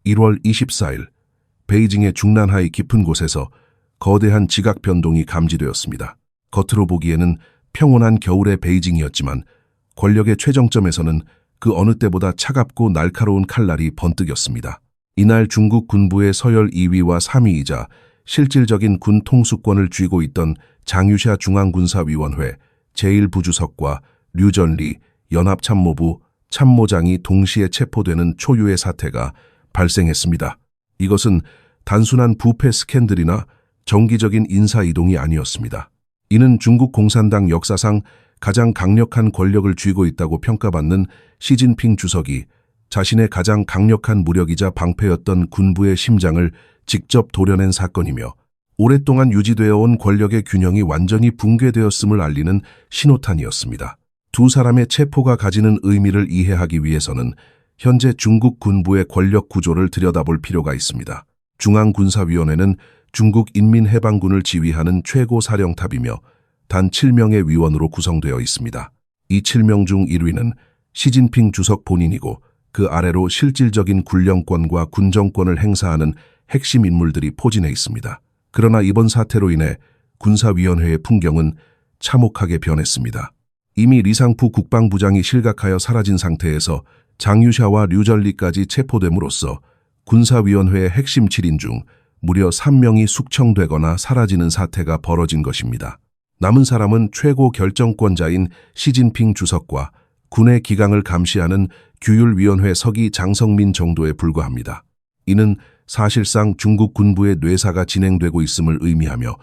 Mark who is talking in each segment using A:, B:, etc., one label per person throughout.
A: 1월 24일 베이징의 중난하이 깊은 곳에서 거대한 지각 변동이 감지되었습니다. 겉으로 보기에는 평온한 겨울의 베이징이었지만 권력의 최정점에서는 그 어느 때보다 차갑고 날카로운 칼날이 번뜩였습니다. 이날 중국 군부의 서열 2위와 3위이자 실질적인 군 통수권을 쥐고 있던 장유샤 중앙군사위원회 제1부주석과 류전리 연합참모부 참모장이 동시에 체포되는 초유의 사태가 발생했습니다. 이것은 단순한 부패 스캔들이나 정기적인 인사이동이 아니었습니다. 이는 중국 공산당 역사상 가장 강력한 권력을 쥐고 있다고 평가받는 시진핑 주석이 자신의 가장 강력한 무력이자 방패였던 군부의 심장을 직접 도려낸 사건이며 오랫동안 유지되어 온 권력의 균형이 완전히 붕괴되었음을 알리는 신호탄이었습니다. 두 사람의 체포가 가지는 의미를 이해하기 위해서는 현재 중국 군부의 권력 구조를 들여다볼 필요가 있습니다. 중앙군사위원회는 중국 인민해방군을 지휘하는 최고 사령탑이며 단 7명의 위원으로 구성되어 있습니다. 이 7명 중 1위는 시진핑 주석 본인이고 그 아래로 실질적인 군령권과 군정권을 행사하는 핵심 인물들이 포진해 있습니다. 그러나 이번 사태로 인해 군사위원회의 풍경은 참혹하게 변했습니다. 이미 리상푸 국방부장이 실각하여 사라진 상태에서 장유샤와 류전리까지 체포됨으로써 군사위원회의 핵심 7인 중 무려 3명이 숙청되거나 사라지는 사태가 벌어진 것입니다. 남은 사람은 최고 결정권자인 시진핑 주석과 군의 기강을 감시하는 규율위원회 서기 장성민 정도에 불과합니다. 이는 사실상 중국 군부의 뇌사가 진행되고 있음을 의미하며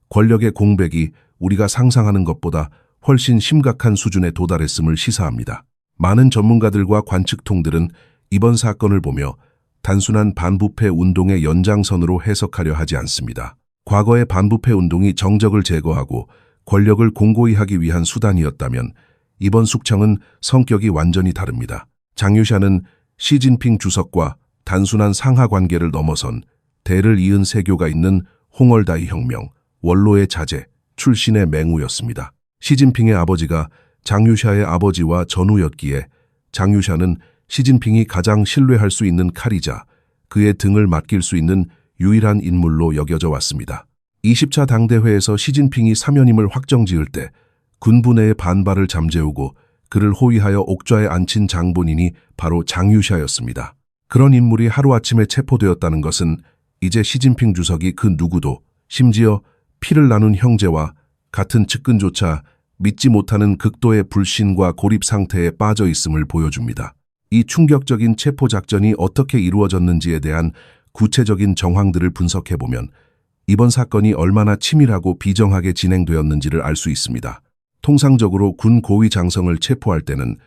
A: 권력의 공백이 우리가 상상하는 것보다 훨씬 심각한 수준에 도달했음을 시사합니다. 많은 전문가들과 관측통들은 이번 사건을 보며 단순한 반부패 운동의 연장선으로 해석하려 하지 않습니다. 과거의 반부패 운동이 정적을 제거하고 권력을 공고히 하기 위한 수단이었다면 이번 숙청은 성격이 완전히 다릅니다. 장유샤는 시진핑 주석과 단순한 상하 관계를 넘어선 대를 이은 세교가 있는 홍얼다이 혁명, 원로의 자제, 출신의 맹우였습니다. 시진핑의 아버지가 장유샤의 아버지와 전우였기에 장유샤는 시진핑이 가장 신뢰할 수 있는 칼이자 그의 등을 맡길 수 있는 유일한 인물로 여겨져 왔습니다. 20차 당대회에서 시진핑이 사면임을 확정지을 때 군부 내의 반발을 잠재우고 그를 호위하여 옥좌에 앉힌 장본인이 바로 장유샤였습니다. 그런 인물이 하루아침에 체포되었다는 것은 이제 시진핑 주석이 그 누구도 심지어 피를 나눈 형제와 같은 측근조차 믿지 못하는 극도의 불신과 고립 상태에 빠져 있음을 보여줍니다. 이 충격적인 체포 작전이 어떻게 이루어졌는지에 대한 구체적인 정황들을 분석해보면 이번 사건이 얼마나 치밀하고 비정하게 진행되었는지를 알 수 있습니다. 통상적으로 군 고위 장성을 체포할 때는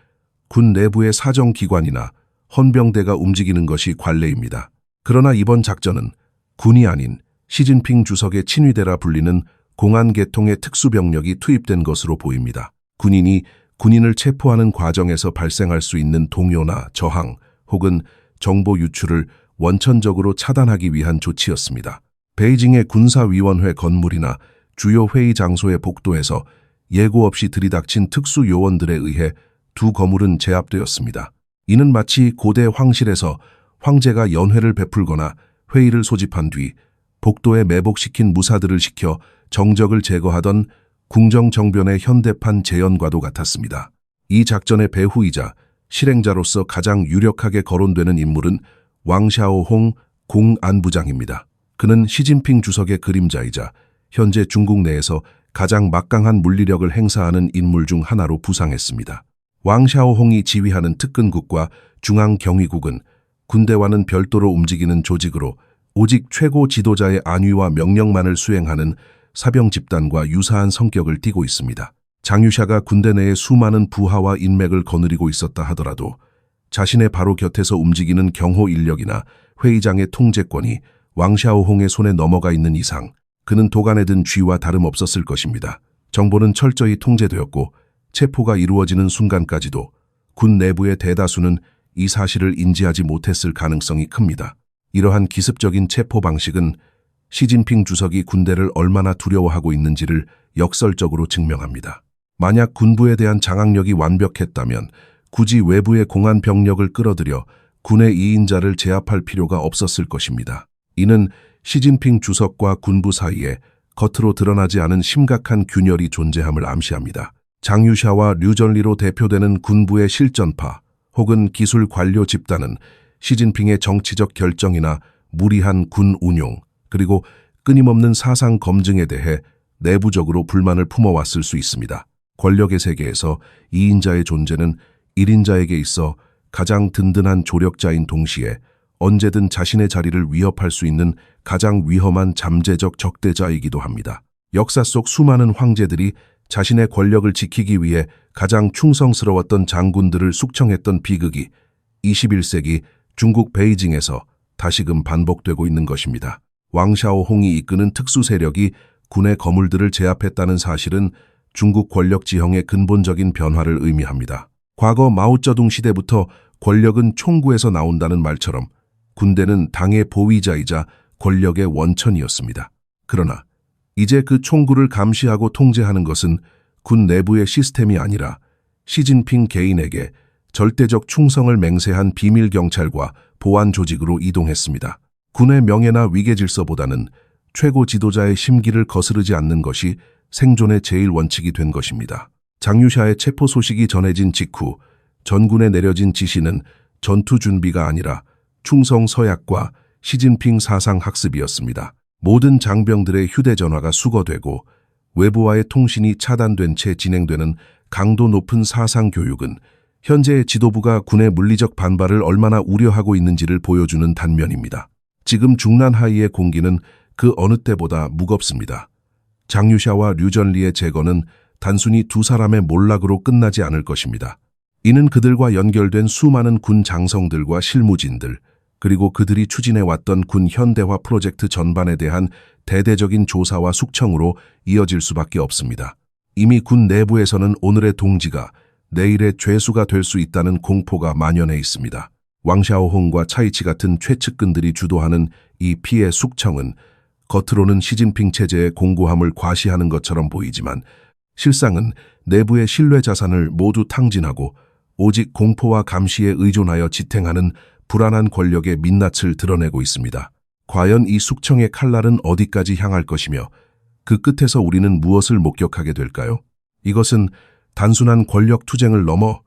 A: 군 내부의 사정기관이나 헌병대가 움직이는 것이 관례입니다. 그러나 이번 작전은 군이 아닌 시진핑 주석의 친위대라 불리는 공안계통의 특수병력이 투입된 것으로 보입니다. 군인이 군인을 체포하는 과정에서 발생할 수 있는 동요나 저항 혹은 정보 유출을 원천적으로 차단하기 위한 조치였습니다. 베이징의 군사위원회 건물이나 주요 회의 장소의 복도에서 예고 없이 들이닥친 특수요원들에 의해 두 거물은 제압되었습니다. 이는 마치 고대 황실에서 황제가 연회를 베풀거나 회의를 소집한 뒤 복도에 매복시킨 무사들을 시켜 정적을 제거하던 궁정정변의 현대판 재현과도 같았습니다. 이 작전의 배후이자 실행자로서 가장 유력하게 거론되는 인물은 왕샤오홍 공안부장입니다. 그는 시진핑 주석의 그림자이자 현재 중국 내에서 가장 막강한 물리력을 행사하는 인물 중 하나로 부상했습니다. 왕샤오홍이 지휘하는 특근국과 중앙경위국은 군대와는 별도로 움직이는 조직으로 오직 최고 지도자의 안위와 명령만을 수행하는 사병 집단과 유사한 성격을 띠고 있습니다. 장유샤가 군대 내에 수많은 부하와 인맥을 거느리고 있었다 하더라도 자신의 바로 곁에서 움직이는 경호 인력이나 회의장의 통제권이 왕샤오홍의 손에 넘어가 있는 이상 그는 도간에 든 쥐와 다름없었을 것입니다. 정보는 철저히 통제되었고 체포가 이루어지는 순간까지도 군 내부의 대다수는 이 사실을 인지하지 못했을 가능성이 큽니다. 이러한 기습적인 체포 방식은 시진핑 주석이 군대를 얼마나 두려워하고 있는지를 역설적으로 증명합니다. 만약 군부에 대한 장악력이 완벽했다면 굳이 외부의 공안 병력을 끌어들여 군의 2인자를 제압할 필요가 없었을 것입니다. 이는 시진핑 주석과 군부 사이에 겉으로 드러나지 않은 심각한 균열이 존재함을 암시합니다. 장유샤와 류전리로 대표되는 군부의 실전파 혹은 기술 관료 집단은 시진핑의 정치적 결정이나 무리한 군 운용 그리고 끊임없는 사상 검증에 대해 내부적으로 불만을 품어왔을 수 있습니다. 권력의 세계에서 2인자의 존재는 1인자에게 있어 가장 든든한 조력자인 동시에 언제든 자신의 자리를 위협할 수 있는 가장 위험한 잠재적 적대자이기도 합니다. 역사 속 수많은 황제들이 자신의 권력을 지키기 위해 가장 충성스러웠던 장군들을 숙청했던 비극이 21세기 중국 베이징에서 다시금 반복되고 있는 것입니다. 왕샤오홍이 이끄는 특수 세력이 군의 거물들을 제압했다는 사실은 중국 권력 지형의 근본적인 변화를 의미합니다. 과거 마오쩌둥 시대부터 권력은 총구에서 나온다는 말처럼 군대는 당의 보위자이자 권력의 원천이었습니다. 그러나 이제 그 총구를 감시하고 통제하는 것은 군 내부의 시스템이 아니라 시진핑 개인에게 절대적 충성을 맹세한 비밀 경찰과 보안 조직으로 이동했습니다. 군의 명예나 위계 질서보다는 최고 지도자의 심기를 거스르지 않는 것이 생존의 제일 원칙이 된 것입니다. 장유샤의 체포 소식이 전해진 직후 전군에 내려진 지시는 전투 준비가 아니라 충성 서약과 시진핑 사상 학습이었습니다. 모든 장병들의 휴대전화가 수거되고 외부와의 통신이 차단된 채 진행되는 강도 높은 사상 교육은 현재 지도부가 군의 물리적 반발을 얼마나 우려하고 있는지를 보여주는 단면입니다. 지금 중난하이의 공기는 그 어느 때보다 무겁습니다. 장유샤와 류전리의 제거는 단순히 두 사람의 몰락으로 끝나지 않을 것입니다. 이는 그들과 연결된 수많은 군 장성들과 실무진들, 그리고 그들이 추진해왔던 군 현대화 프로젝트 전반에 대한 대대적인 조사와 숙청으로 이어질 수밖에 없습니다. 이미 군 내부에서는 오늘의 동지가 내일의 죄수가 될 수 있다는 공포가 만연해 있습니다. 왕샤오홍과 차이치 같은 최측근들이 주도하는 이 피해 숙청은 겉으로는 시진핑 체제의 공고함을 과시하는 것처럼 보이지만 실상은 내부의 신뢰 자산을 모두 탕진하고 오직 공포와 감시에 의존하여 지탱하는 불안한 권력의 민낯을 드러내고 있습니다. 과연 이 숙청의 칼날은 어디까지 향할 것이며 그 끝에서 우리는 무엇을 목격하게 될까요? 이것은 단순한 권력 투쟁을 넘어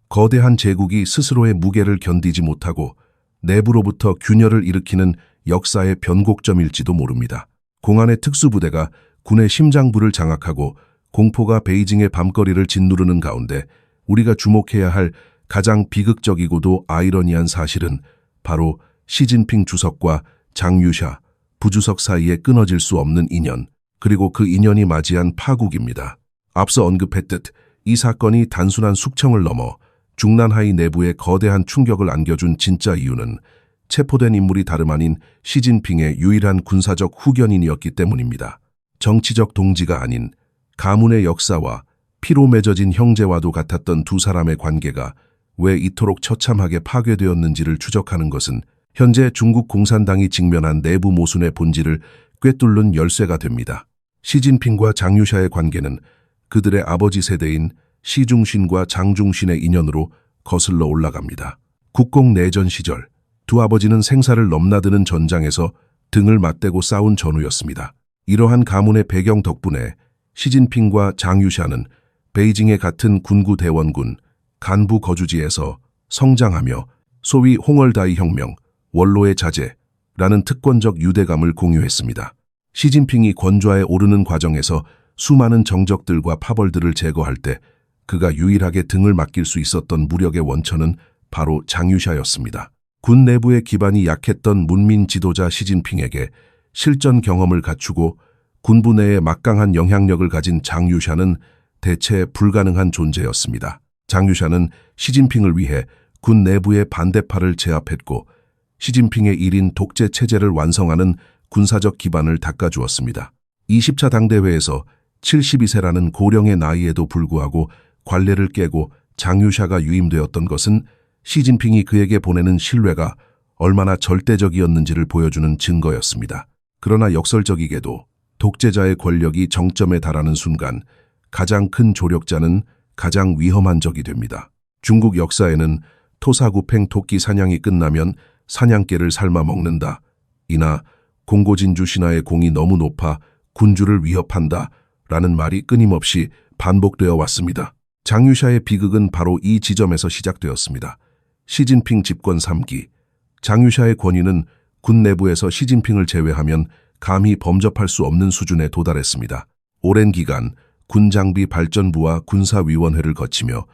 A: 거대한 제국이 스스로의 무게를 견디지 못하고 내부로부터 균열을 일으키는 역사의 변곡점일지도 모릅니다. 공안의 특수부대가 군의 심장부를 장악하고 공포가 베이징의 밤거리를 짓누르는 가운데 우리가 주목해야 할 가장 비극적이고도 아이러니한 사실은 바로 시진핑 주석과 장유샤, 부주석 사이에 끊어질 수 없는 인연, 그리고 그 인연이 맞이한 파국입니다. 앞서 언급했듯 이 사건이 단순한 숙청을 넘어 중난하이 내부에 거대한 충격을 안겨준 진짜 이유는 체포된 인물이 다름 아닌 시진핑의 유일한 군사적 후견인이었기 때문입니다. 정치적 동지가 아닌 가문의 역사와 피로 맺어진 형제와도 같았던 두 사람의 관계가 왜 이토록 처참하게 파괴되었는지를 추적하는 것은 현재 중국 공산당이 직면한 내부 모순의 본질을 꿰뚫는 열쇠가 됩니다. 시진핑과 장유샤의 관계는 그들의 아버지 세대인 시중신과 장중신의 인연으로 거슬러 올라갑니다. 국공내전 시절 두 아버지는 생사를 넘나드는 전장에서 등을 맞대고 싸운 전우였습니다. 이러한 가문의 배경 덕분에 시진핑과 장유샤는 베이징의 같은 군구 대원군 간부 거주지에서 성장하며 소위 홍얼다이 혁명, 원로의 자제라는 특권적 유대감을 공유했습니다. 시진핑이 권좌에 오르는 과정에서 수많은 정적들과 파벌들을 제거할 때 그가 유일하게 등을 맡길 수 있었던 무력의 원천은 바로 장유샤였습니다. 군 내부의 기반이 약했던 문민 지도자 시진핑에게 실전 경험을 갖추고 군부 내에 막강한 영향력을 가진 장유샤는 대체 불가능한 존재였습니다. 장유샤는 시진핑을 위해 군 내부의 반대파를 제압했고 시진핑의 일인 독재 체제를 완성하는 군사적 기반을 닦아주었습니다. 20차 당대회에서 72세라는 고령의 나이에도 불구하고 관례를 깨고 장유샤가 유임되었던 것은 시진핑이 그에게 보내는 신뢰가 얼마나 절대적이었는지를 보여주는 증거였습니다. 그러나 역설적이게도 독재자의 권력이 정점에 달하는 순간 가장 큰 조력자는 가장 위험한 적이 됩니다. 중국 역사에는 토사구팽 토끼 사냥이 끝나면 사냥개를 삶아 먹는다. 이나 공고진주 신하의 공이 너무 높아 군주를 위협한다. 라는 말이 끊임없이 반복되어 왔습니다. 장유샤의 비극은 바로 이 지점에서 시작되었습니다. 시진핑 집권 3기. 장유샤의 권위는 군 내부에서 시진핑을 제외하면 감히 범접할 수 없는 수준에 도달했습니다. 오랜 기간 군장비 발전부와 군사위원회를 거치며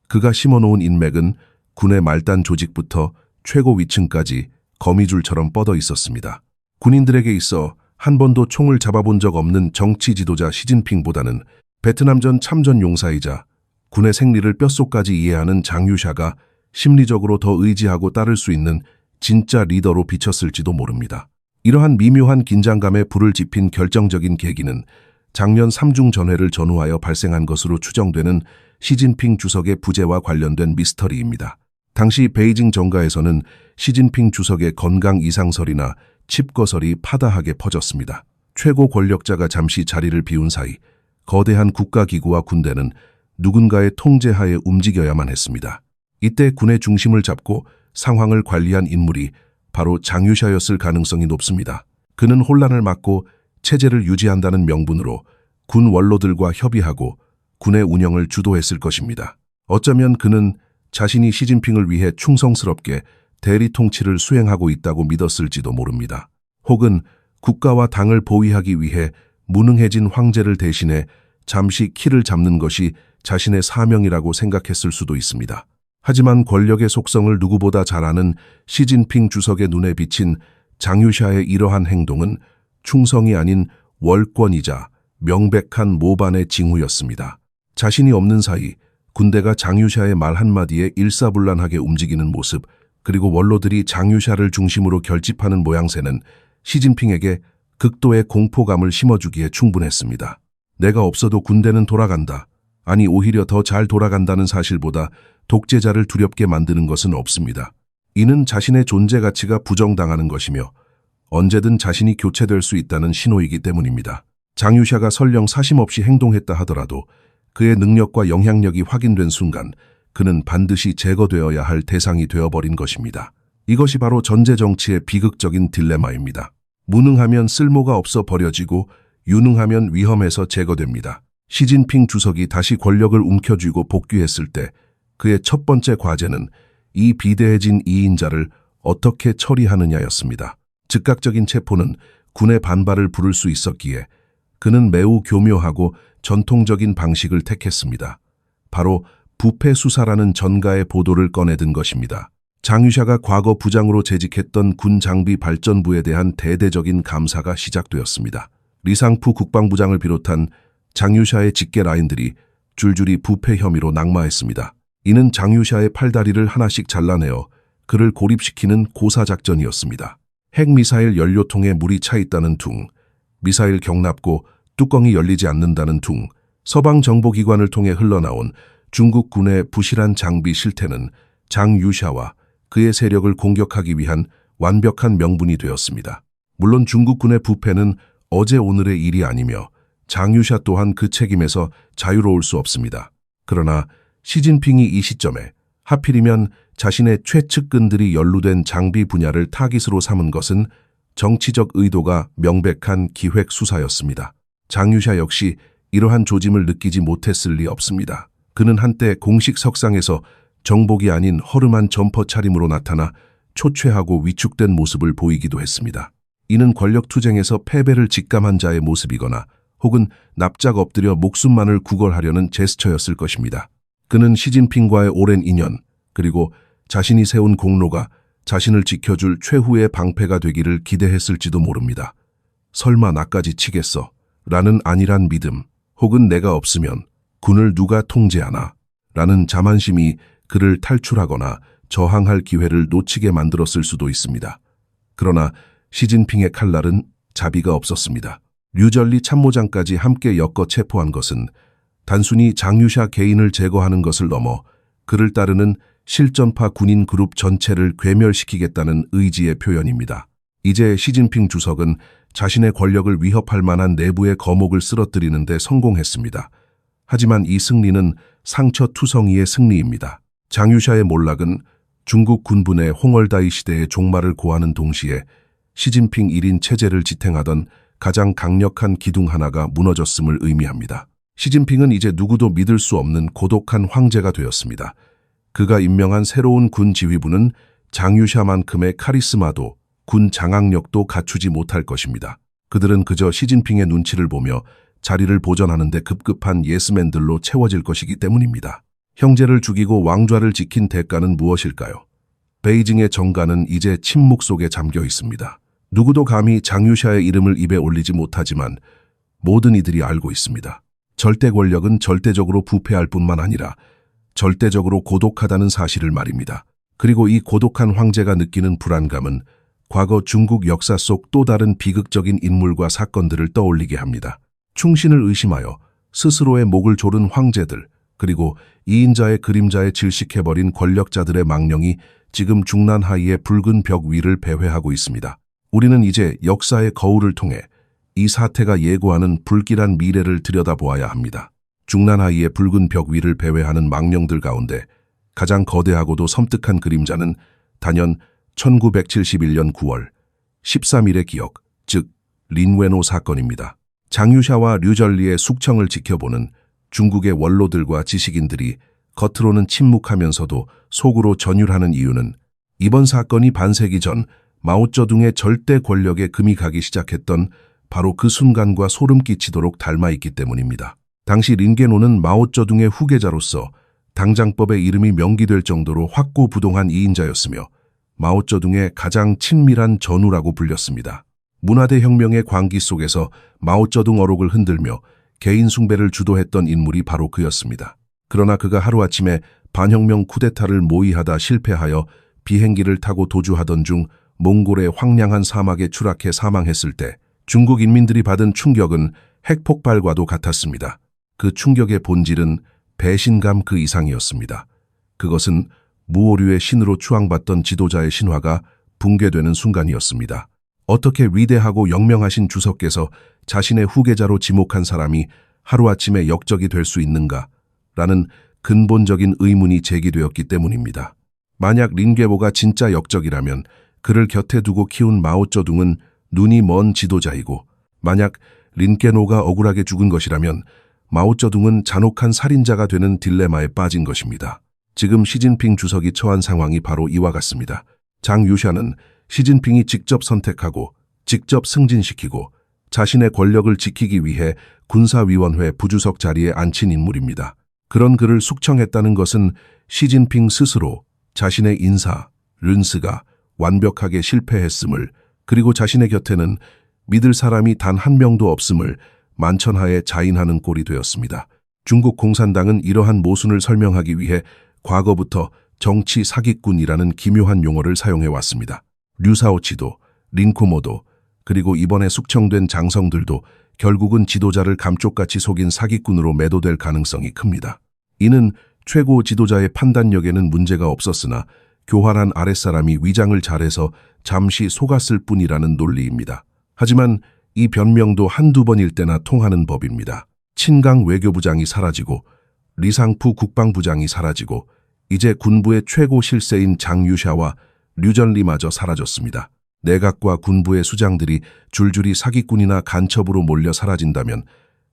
A: 그가 심어놓은 인맥은 군의 말단 조직부터 최고 위층까지 거미줄처럼 뻗어 있었습니다. 군인들에게 있어 한 번도 총을 잡아본 적 없는 정치 지도자 시진핑보다는 베트남전 참전 용사이자 군의 생리를 뼛속까지 이해하는 장유샤가 심리적으로 더 의지하고 따를 수 있는 진짜 리더로 비쳤을지도 모릅니다. 이러한 미묘한 긴장감에 불을 지핀 결정적인 계기는 작년 삼중 전회를 전후하여 발생한 것으로 추정되는 시진핑 주석의 부재와 관련된 미스터리입니다. 당시 베이징 정가에서는 시진핑 주석의 건강 이상설이나 칩거설이 파다하게 퍼졌습니다. 최고 권력자가 잠시 자리를 비운 사이 거대한 국가기구와 군대는 누군가의 통제하에 움직여야만 했습니다. 이때 군의 중심을 잡고 상황을 관리한 인물이 바로 장유샤였을 가능성이 높습니다. 그는 혼란을 막고 체제를 유지한다는 명분으로 군 원로들과 협의하고 군의 운영을 주도했을 것입니다. 어쩌면 그는 자신이 시진핑을 위해 충성스럽게 대리 통치를 수행하고 있다고 믿었을지도 모릅니다. 혹은 국가와 당을 보위하기 위해 무능해진 황제를 대신해 잠시 키를 잡는 것이 자신의 사명이라고 생각했을 수도 있습니다. 하지만 권력의 속성을 누구보다 잘 아는 시진핑 주석의 눈에 비친 장유샤의 이러한 행동은 충성이 아닌 월권이자 명백한 모반의 징후였습니다. 자신이 없는 사이 군대가 장유샤의 말 한마디에 일사불란하게 움직이는 모습, 그리고 원로들이 장유샤를 중심으로 결집하는 모양새는 시진핑에게 극도의 공포감을 심어주기에 충분했습니다. 내가 없어도 군대는 돌아간다. 아니 오히려 더 잘 돌아간다는 사실보다 독재자를 두렵게 만드는 것은 없습니다. 이는 자신의 존재 가치가 부정당하는 것이며 언제든 자신이 교체될 수 있다는 신호이기 때문입니다. 장유샤가 설령 사심없이 행동했다 하더라도 그의 능력과 영향력이 확인된 순간 그는 반드시 제거되어야 할 대상이 되어버린 것입니다. 이것이 바로 전제 정치의 비극적인 딜레마입니다. 무능하면 쓸모가 없어 버려지고 유능하면 위험해서 제거됩니다. 시진핑 주석이 다시 권력을 움켜쥐고 복귀했을 때 그의 첫 번째 과제는 이 비대해진 2인자를 어떻게 처리하느냐였습니다. 즉각적인 체포는 군의 반발을 부를 수 있었기에 그는 매우 교묘하고 전통적인 방식을 택했습니다. 바로 부패 수사라는 전가의 보도를 꺼내든 것입니다. 장유샤가 과거 부장으로 재직했던 군 장비 발전부에 대한 대대적인 감사가 시작되었습니다. 리상푸 국방부장을 비롯한 장유샤의 직계 라인들이 줄줄이 부패 혐의로 낙마했습니다. 이는 장유샤의 팔다리를 하나씩 잘라내어 그를 고립시키는 고사작전이었습니다. 핵미사일 연료통에 물이 차 있다는 둥, 미사일 경납고 뚜껑이 열리지 않는다는 둥, 서방 정보기관을 통해 흘러나온 중국 군의 부실한 장비 실태는 장유샤와 그의 세력을 공격하기 위한 완벽한 명분이 되었습니다. 물론 중국군의 부패는 어제 오늘의 일이 아니며 장유샤 또한 그 책임에서 자유로울 수 없습니다. 그러나 시진핑이 이 시점에 하필이면 자신의 최측근들이 연루된 장비 분야를 타깃으로 삼은 것은 정치적 의도가 명백한 기획 수사였습니다. 장유샤 역시 이러한 조짐을 느끼지 못했을 리 없습니다. 그는 한때 공식 석상에서 정복이 아닌 허름한 점퍼 차림으로 나타나 초췌하고 위축된 모습을 보이기도 했습니다. 이는 권력투쟁에서 패배를 직감한 자의 모습이거나 혹은 납작 엎드려 목숨만을 구걸하려는 제스처였을 것입니다. 그는 시진핑과의 오랜 인연, 그리고 자신이 세운 공로가 자신을 지켜줄 최후의 방패가 되기를 기대했을지도 모릅니다. 설마 나까지 치겠어? 라는 안일한 믿음, 혹은 내가 없으면 군을 누가 통제하나? 라는 자만심이 그를 탈출하거나 저항할 기회를 놓치게 만들었을 수도 있습니다. 그러나 시진핑의 칼날은 자비가 없었습니다. 류전리 참모장까지 함께 엮어 체포한 것은 단순히 장유샤 개인을 제거하는 것을 넘어 그를 따르는 실전파 군인 그룹 전체를 괴멸시키겠다는 의지의 표현입니다. 이제 시진핑 주석은 자신의 권력을 위협할 만한 내부의 거목을 쓰러뜨리는 데 성공했습니다. 하지만 이 승리는 상처투성이의 승리입니다. 장유샤의 몰락은 중국 군부의 홍얼다이 시대의 종말을 고하는 동시에 시진핑 1인 체제를 지탱하던 가장 강력한 기둥 하나가 무너졌음을 의미합니다. 시진핑은 이제 누구도 믿을 수 없는 고독한 황제가 되었습니다. 그가 임명한 새로운 군 지휘부는 장유샤만큼의 카리스마도 군 장악력도 갖추지 못할 것입니다. 그들은 그저 시진핑의 눈치를 보며 자리를 보전하는 데 급급한 예스맨들로 채워질 것이기 때문입니다. 형제를 죽이고 왕좌를 지킨 대가는 무엇일까요? 베이징의 정가는 이제 침묵 속에 잠겨 있습니다. 누구도 감히 장유샤의 이름을 입에 올리지 못하지만 모든 이들이 알고 있습니다. 절대 권력은 절대적으로 부패할 뿐만 아니라 절대적으로 고독하다는 사실을 말입니다. 그리고 이 고독한 황제가 느끼는 불안감은 과거 중국 역사 속 또 다른 비극적인 인물과 사건들을 떠올리게 합니다. 충신을 의심하여 스스로의 목을 조른 황제들, 그리고 이인자의 그림자에 질식해버린 권력자들의 망령이 지금 중난하이의 붉은 벽 위를 배회하고 있습니다. 우리는 이제 역사의 거울을 통해 이 사태가 예고하는 불길한 미래를 들여다보아야 합니다. 중난하이의 붉은 벽 위를 배회하는 망령들 가운데 가장 거대하고도 섬뜩한 그림자는 단연 1971년 9월 13일의 기억, 즉 린웨노 사건입니다. 장유샤와 류절리의 숙청을 지켜보는 중국의 원로들과 지식인들이 겉으로는 침묵하면서도 속으로 전율하는 이유는 이번 사건이 반세기 전 마오쩌둥의 절대 권력에 금이 가기 시작했던 바로 그 순간과 소름 끼치도록 닮아있기 때문입니다. 당시 린게노는 마오쩌둥의 후계자로서 당장법의 이름이 명기될 정도로 확고부동한 이인자였으며 마오쩌둥의 가장 친밀한 전우라고 불렸습니다. 문화대 혁명의 광기 속에서 마오쩌둥 어록을 흔들며 개인 숭배를 주도했던 인물이 바로 그였습니다. 그러나 그가 하루아침에 반혁명 쿠데타를 모의하다 실패하여 비행기를 타고 도주하던 중 몽골의 황량한 사막에 추락해 사망했을 때 중국 인민들이 받은 충격은 핵폭발과도 같았습니다. 그 충격의 본질은 배신감 그 이상이었습니다. 그것은 무오류의 신으로 추앙받던 지도자의 신화가 붕괴되는 순간이었습니다. 어떻게 위대하고 영명하신 주석께서 자신의 후계자로 지목한 사람이 하루아침에 역적이 될 수 있는가? 라는 근본적인 의문이 제기되었기 때문입니다. 만약 린게보가 진짜 역적이라면 그를 곁에 두고 키운 마오쩌둥은 눈이 먼 지도자이고, 만약 린게노가 억울하게 죽은 것이라면 마오쩌둥은 잔혹한 살인자가 되는 딜레마에 빠진 것입니다. 지금 시진핑 주석이 처한 상황이 바로 이와 같습니다. 장유샤는 시진핑이 직접 선택하고 직접 승진시키고 자신의 권력을 지키기 위해 군사위원회 부주석 자리에 앉힌 인물입니다. 그런 그를 숙청했다는 것은 시진핑 스스로 자신의 인사, 른스가 완벽하게 실패했음을, 그리고 자신의 곁에는 믿을 사람이 단 한 명도 없음을 만천하에 자인하는 꼴이 되었습니다. 중국 공산당은 이러한 모순을 설명하기 위해 과거부터 정치 사기꾼이라는 기묘한 용어를 사용해왔습니다. 류사오치도, 린쿠모도, 그리고 이번에 숙청된 장성들도 결국은 지도자를 감쪽같이 속인 사기꾼으로 매도될 가능성이 큽니다. 이는 최고 지도자의 판단력에는 문제가 없었으나 교활한 아랫사람이 위장을 잘해서 잠시 속았을 뿐이라는 논리입니다. 하지만 이 변명도 한두 번일 때나 통하는 법입니다. 친강 외교부장이 사라지고 리상푸 국방부장이 사라지고 이제 군부의 최고 실세인 장유샤와 류전리마저 사라졌습니다. 내각과 군부의 수장들이 줄줄이 사기꾼이나 간첩으로 몰려 사라진다면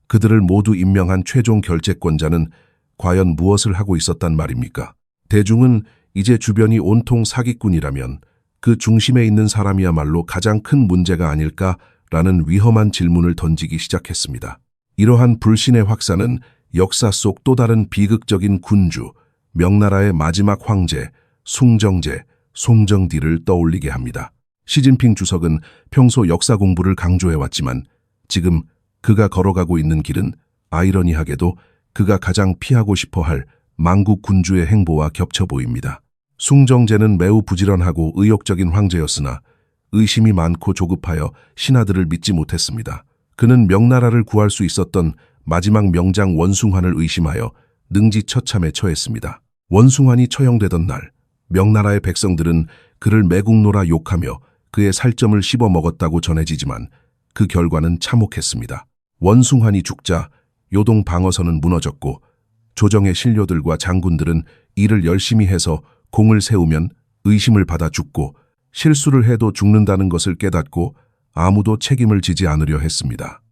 A: 그들을 모두 임명한 최종 결재권자는 과연 무엇을 하고 있었단 말입니까? 대중은 이제 주변이 온통 사기꾼이라면 그 중심에 있는 사람이야말로 가장 큰 문제가 아닐까라는 위험한 질문을 던지기 시작했습니다. 이러한 불신의 확산은 역사 속 또 다른 비극적인 군주, 명나라의 마지막 황제, 숭정제, 송정디를 떠올리게 합니다. 시진핑 주석은 평소 역사 공부를 강조해왔지만 지금 그가 걸어가고 있는 길은 아이러니하게도 그가 가장 피하고 싶어할 망국 군주의 행보와 겹쳐 보입니다. 숭정제는 매우 부지런하고 의욕적인 황제였으나 의심이 많고 조급하여 신하들을 믿지 못했습니다. 그는 명나라를 구할 수 있었던 마지막 명장 원숭환을 의심하여 능지처참에 처했습니다. 원숭환이 처형되던 날 명나라의 백성들은 그를 매국노라 욕하며 그의 살점을 씹어 먹었다고 전해지지만 그 결과는 참혹했습니다. 원숭환이 죽자 요동 방어선은 무너졌고 조정의 신료들과 장군들은 일을 열심히 해서 공을 세우면 의심을 받아 죽고 실수를 해도 죽는다는 것을 깨닫고 아무도 책임을 지지 않으려 했습니다.